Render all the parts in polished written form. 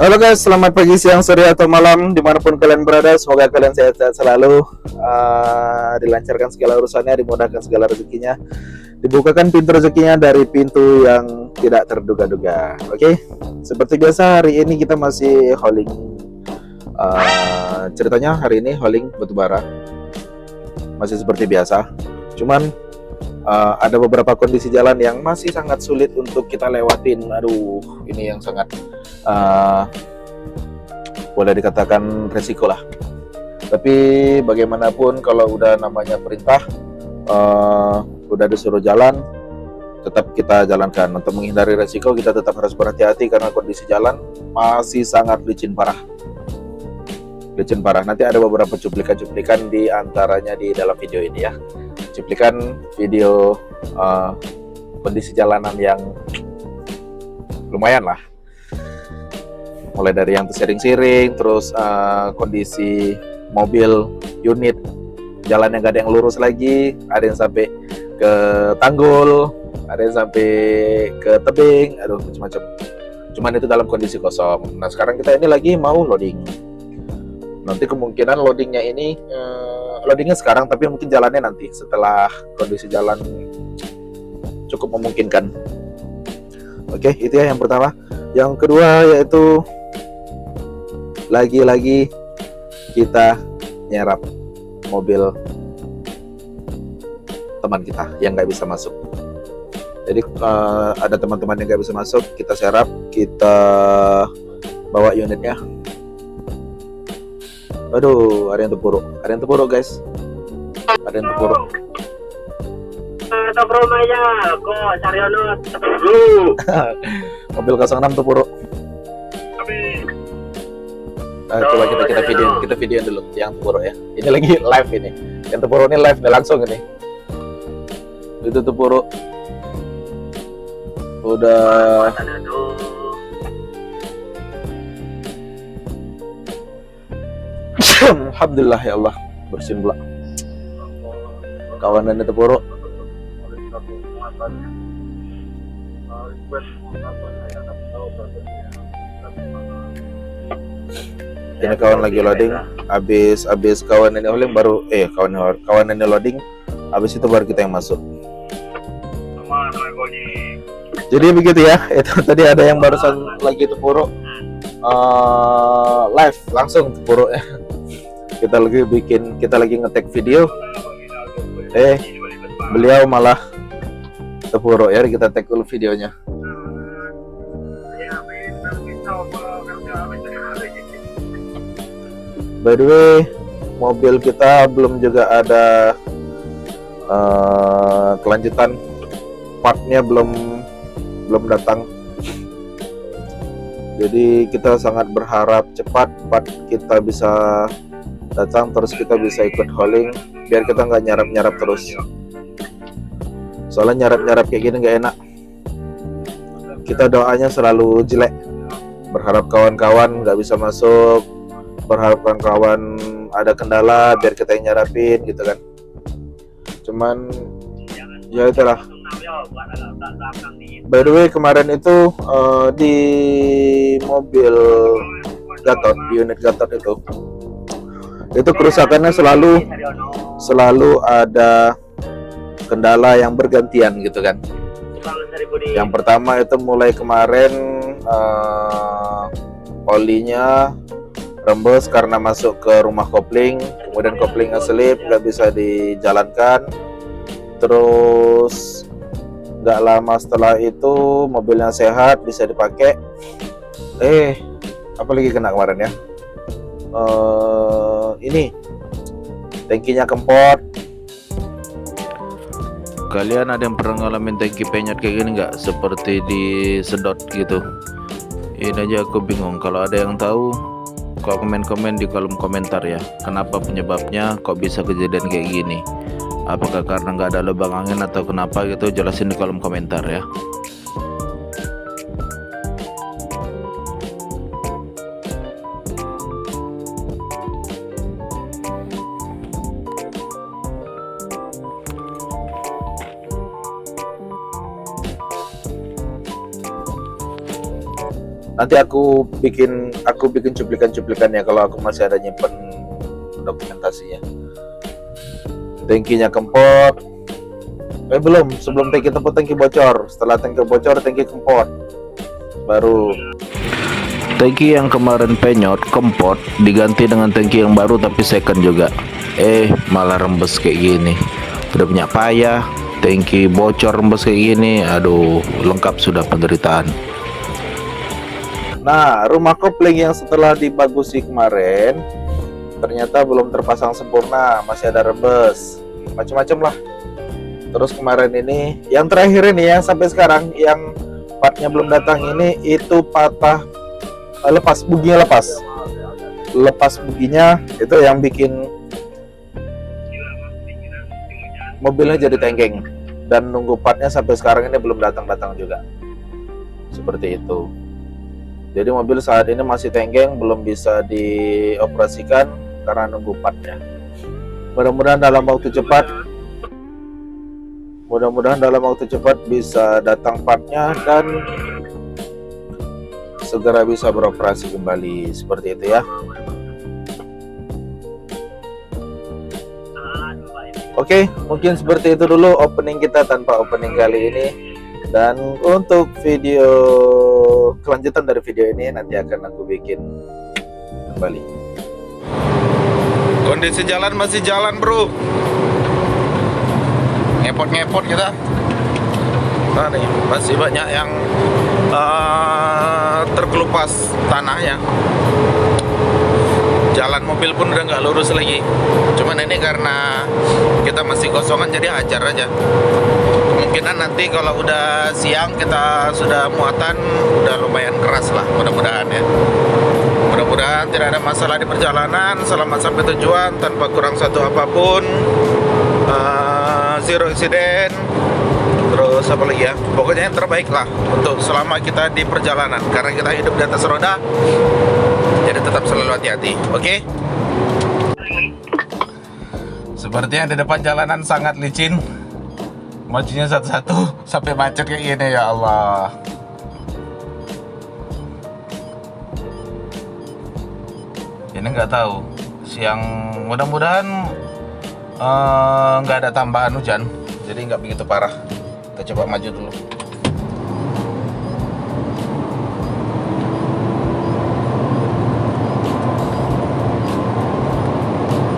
Halo guys, selamat pagi, siang, sore, atau malam dimanapun kalian berada. Semoga kalian sehat-sehat selalu, dilancarkan segala urusannya, dimudahkan segala rezekinya, dibukakan pintu rezekinya dari pintu yang tidak terduga-duga. Oke, seperti biasa hari ini kita masih hauling. Ceritanya hari ini hauling batubara, masih seperti biasa. Cuman ada beberapa kondisi jalan yang masih sangat sulit untuk kita lewatin. Aduh, ini yang sangat boleh dikatakan resiko lah. Tapi bagaimanapun kalau udah namanya perintah, udah disuruh jalan, tetap kita jalankan. Untuk menghindari resiko kita tetap harus berhati-hati karena kondisi jalan masih sangat licin parah. Licin parah. Nanti ada beberapa cuplikan-cuplikan di antaranya di dalam video ini ya. Cuplikan video kondisi jalanan yang lumayan lah, mulai dari yang tersering-sering, terus kondisi mobil unit jalan yang gak ada yang lurus lagi, ada yang sampai ke tanggul, ada yang sampai ke tebing, aduh macam-macam. Cuman itu dalam kondisi kosong. Nah sekarang kita ini lagi mau loading. Nanti kemungkinan loadingnya ini loadingnya sekarang, tapi mungkin jalannya nanti setelah kondisi jalan cukup memungkinkan. Oke, itu ya yang pertama. Yang kedua yaitu lagi-lagi kita nyerap mobil teman kita yang nggak bisa masuk. Jadi ada teman-teman yang nggak bisa masuk, kita serap, kita bawa unitnya. Aduh, ada yang terpuruk guys, ada yang terpuruk. Mobil 06 terpuruk. Coba kita videoin dulu yang terpuruk ya. Ini lagi live ini. Yang terpuruk ini live nih, langsung ini. Itu terpuruk. Udah. Alhamdulillah ya Allah, bersin pula. Kawanannya terpuruk. Ini kawan lagi loading, habis kawan ini loading baru kawan ini loading, habis itu baru kita yang masuk. Jadi begitu ya, itu tadi ada yang barusan lagi terpuruk, live langsung terpuruk ya. Kita lagi ngetek video, beliau malah terpuruk ya. Kita tag dulu videonya. By the way, mobil kita belum juga ada kelanjutan, partnya belum datang. Jadi kita sangat berharap cepat part kita bisa datang, terus kita bisa ikut hauling, biar kita nggak nyarap terus. Soalnya nyarap kayak gini nggak enak. Kita doanya selalu jelek, berharap kawan-kawan nggak bisa masuk, berharap kawan ada kendala biar kita yang nyarapin gitu kan. Cuman ya itulah. By the way, kemarin itu di mobil Gatot, di unit Gatot itu kerusakannya selalu ada kendala yang bergantian gitu kan. Yang pertama itu mulai kemarin olinya rembes karena masuk ke rumah kopling, kemudian koplingnya selip, nggak bisa dijalankan. Terus nggak lama setelah itu mobilnya sehat, bisa dipakai. Apa lagi kena kemarin ya? Ini tangkinya kempot. Kalian ada yang pernah ngalamin tangki penyet kayak gini nggak? Seperti disedot gitu. Ini aja aku bingung. Kalau ada yang tahu, kok komen di kolom komentar ya. Kenapa penyebabnya kok bisa kejadian kayak gini? Apakah karena nggak ada lubang angin atau kenapa gitu? Jelasin di kolom komentar ya. Nanti aku bikin aku bikin cuplikan-cuplikannya kalau aku masih ada nyimpen dokumentasinya. Tangkinya kempot. Belum, sebelum tangki bocor. Setelah tangki bocor, tangki kempot. Baru tangki yang kemarin penyot kempot diganti dengan tangki yang baru tapi second juga. Malah rembes kayak gini. Udah punya payah, tangki bocor rembes kayak gini. Aduh, lengkap sudah penderitaan. Nah, rumah kopling yang setelah dibagusi kemarin ternyata belum terpasang sempurna, masih ada rembes, macam-macam lah. Terus kemarin ini, yang terakhir ini yang sampai sekarang yang partnya belum datang ini, itu patah, lepas buginya, lepas buginya, itu yang bikin mobilnya jadi tengking. Dan nunggu partnya sampai sekarang ini belum datang juga. Seperti itu. Jadi mobil saat ini masih tengking, belum bisa dioperasikan karena nunggu partnya. Mudah-mudahan dalam waktu cepat bisa datang partnya dan segera bisa beroperasi kembali. Seperti itu ya. Oke, mungkin seperti itu dulu opening kita tanpa opening kali ini. Dan untuk video kelanjutan dari video ini nanti akan aku bikin kembali. Kondisi jalan masih jalan, bro. Ngepot kita. Nah nih, masih banyak yang terkelupas tanahnya. Jalan mobil pun udah nggak lurus lagi. Cuman ini karena kita masih kosongan jadi hajar aja. Kemungkinan nanti kalau udah siang kita sudah muatan udah lumayan keras lah, mudah-mudahan ya. Mudah-mudahan tidak ada masalah di perjalanan, selamat sampai tujuan tanpa kurang satu apapun, zero accident. Terus apa lagi ya, pokoknya yang terbaik lah untuk selama kita di perjalanan, karena kita hidup di atas roda, jadi tetap selalu hati-hati. Oke? Sepertinya di depan jalanan sangat licin, majunya satu-satu sampai macet kayak gini, ya Allah. Ini nggak tahu siang, mudah-mudahan nggak ada tambahan hujan, jadi nggak begitu parah. Kita coba maju dulu.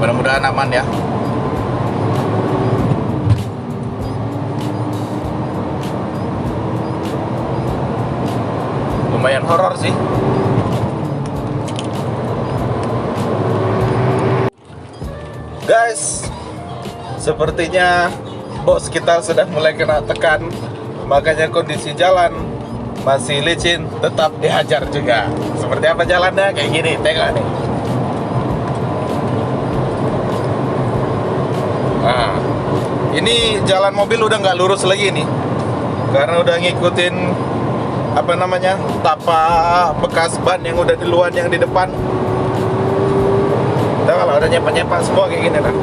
Mudah-mudahan aman ya. Lumayan horor sih. Guys, sepertinya bos kita sudah mulai kena tekan, makanya kondisi jalan masih licin, tetap dihajar juga. Seperti apa jalannya? Kayak gini, tengok nih. Nah, ini jalan mobil udah nggak lurus lagi nih, karena udah ngikutin apa namanya, tapak bekas ban yang udah duluan yang di depan. Udah kalau udah nyepa-nyepa semua kayak gini kan.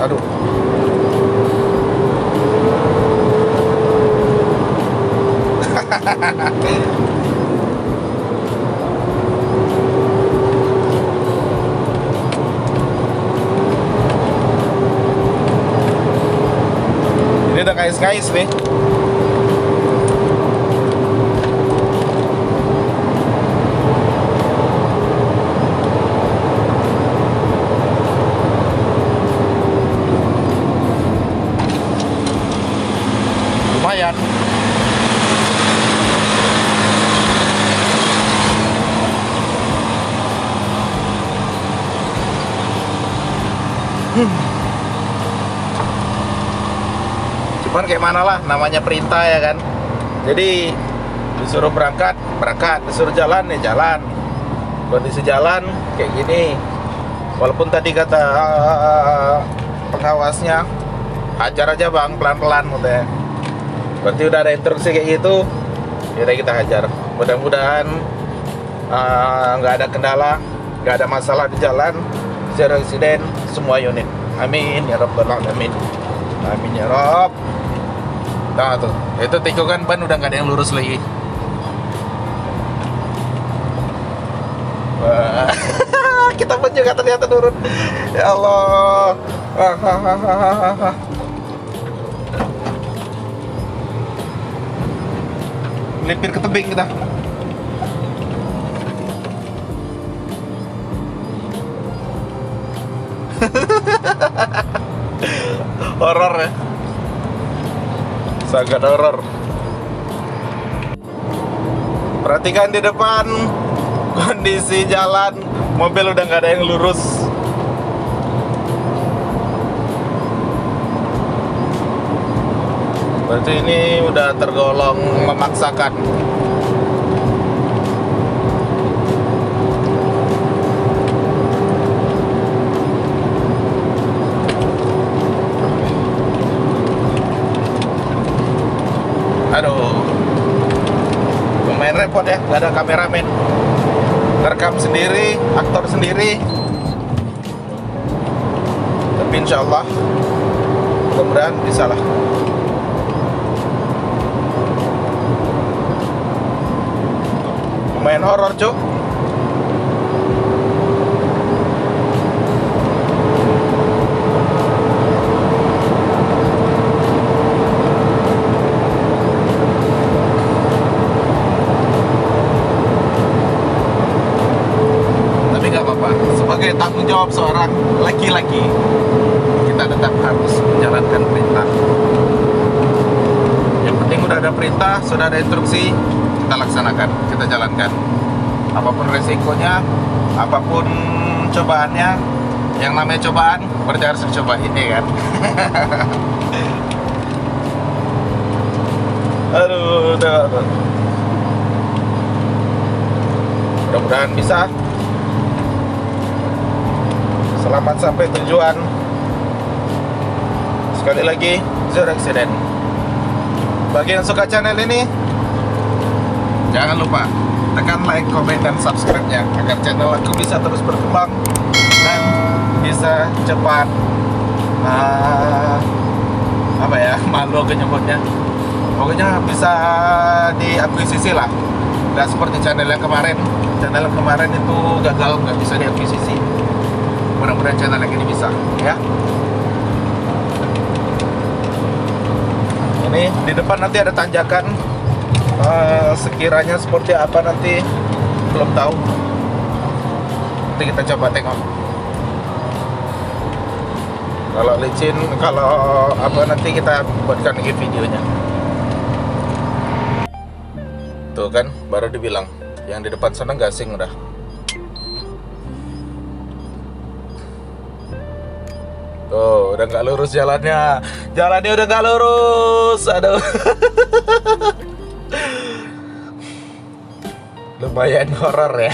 Aduh. Ini udah ngais-ngais nih. Lumayan. Cuman kayak mana lah, namanya perintah ya kan. Jadi disuruh berangkat, disuruh jalan ya jalan. Kondisi jalan kayak gini. Walaupun tadi kata pengawasnya hajar aja bang, pelan-pelan katanya. Berarti udah ada instruksi kayak gitu, ya kita hajar. Mudah-mudahan nggak ada kendala, nggak ada masalah di jalan, zero accident semua unit. Amin ya rabbal alamin. Amin ya rabb. Nah tuh, itu tikungan ban udah nggak ada yang lurus lagi. kita pun juga ternyata turun. Ya Allah. Lipir ke tebing kita. Horor ya, sangat horor. Perhatikan di depan kondisi jalan, mobil udah nggak ada yang lurus. Berarti ini udah tergolong memaksakan. Aduh, lumayan repot ya, gak ada kameramen. Ngerekam sendiri, aktor sendiri. Tapi insya Allah mudah-mudahan bisa lah. Lumayan horor cuk. Sebagai tanggung jawab seorang laki-laki, kita tetap harus menjalankan perintah. Yang penting udah ada perintah, sudah ada instruksi, kita laksanakan, kita jalankan. Apapun resikonya, apapun cobaannya, yang namanya cobaan berarti harus dicobain ya kan. Aduh, mudah-mudahan bisa. Selamat sampai tujuan. Sekali lagi, zero accident. Bagi yang suka channel ini, jangan lupa tekan like, comment, dan subscribe-nya agar channel aku bisa terus berkembang dan bisa cepat malu aku nyebutnya. Pokoknya bisa diakuisisi lah. Nggak seperti channel yang kemarin. Channel yang kemarin itu gagal, nggak bisa diakuisisi. Mudah-mudahan channel yang ini bisa ya. Ini di depan nanti ada tanjakan, sekiranya seperti apa nanti belum tahu. Nanti kita coba tengok. Kalau licin, kalau apa nanti kita buatkan lagi videonya. Tuh kan, baru dibilang yang di depan sana gasing udah. Tuh, udah nggak lurus jalannya. Jalannya udah nggak lurus. Aduh. Lumayan horor ya.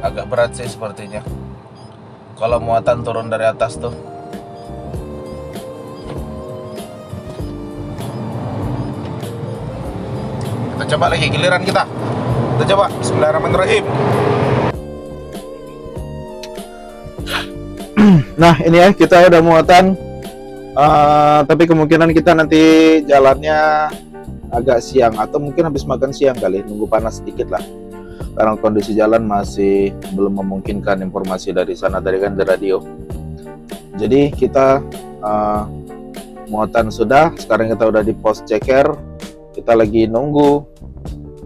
Agak berat sih sepertinya. Kalau muatan turun dari atas tuh. Kita coba lagi giliran kita. Kita coba. Bismillahirrahmanirrahim. Nah ini ya, kita udah muatan. Tapi kemungkinan kita nanti jalannya agak siang atau mungkin habis makan siang kali, nunggu panas sedikit lah. Karena kondisi jalan masih belum memungkinkan informasi dari sana, dari kan di radio. Jadi kita muatan sudah, sekarang kita udah di pos ceker. Kita lagi nunggu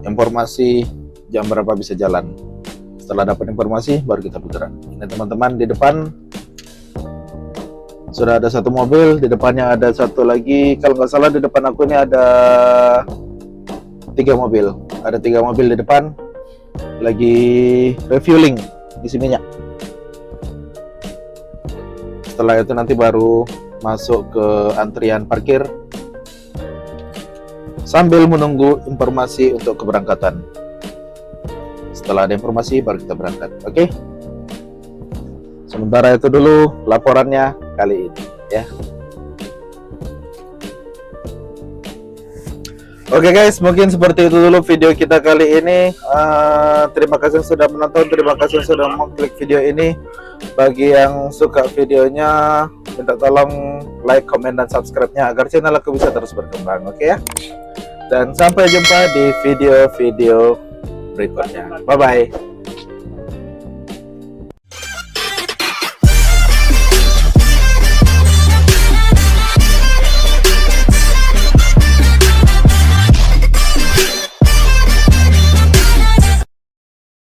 informasi jam berapa bisa jalan. Setelah dapat informasi baru kita bergerak. Ini teman-teman, di depan sudah ada satu mobil, di depannya ada satu lagi. Kalau nggak salah di depan aku ini ada 3 mobil. Ada 3 mobil di depan lagi refueling, isi minyak. Setelah itu nanti baru masuk ke antrian parkir sambil menunggu informasi untuk keberangkatan. Setelah ada informasi baru kita berangkat. Oke? Sementara itu dulu laporannya kali ini ya. Oke guys, mungkin seperti itu dulu video kita kali ini. Terima kasih sudah menonton, terima kasih sudah mengklik video ini. Bagi yang suka videonya, minta tolong like, comment, dan subscribe-nya agar channel aku bisa terus berkembang, oke ya? Dan sampai jumpa di video-video berikutnya. Bye-bye.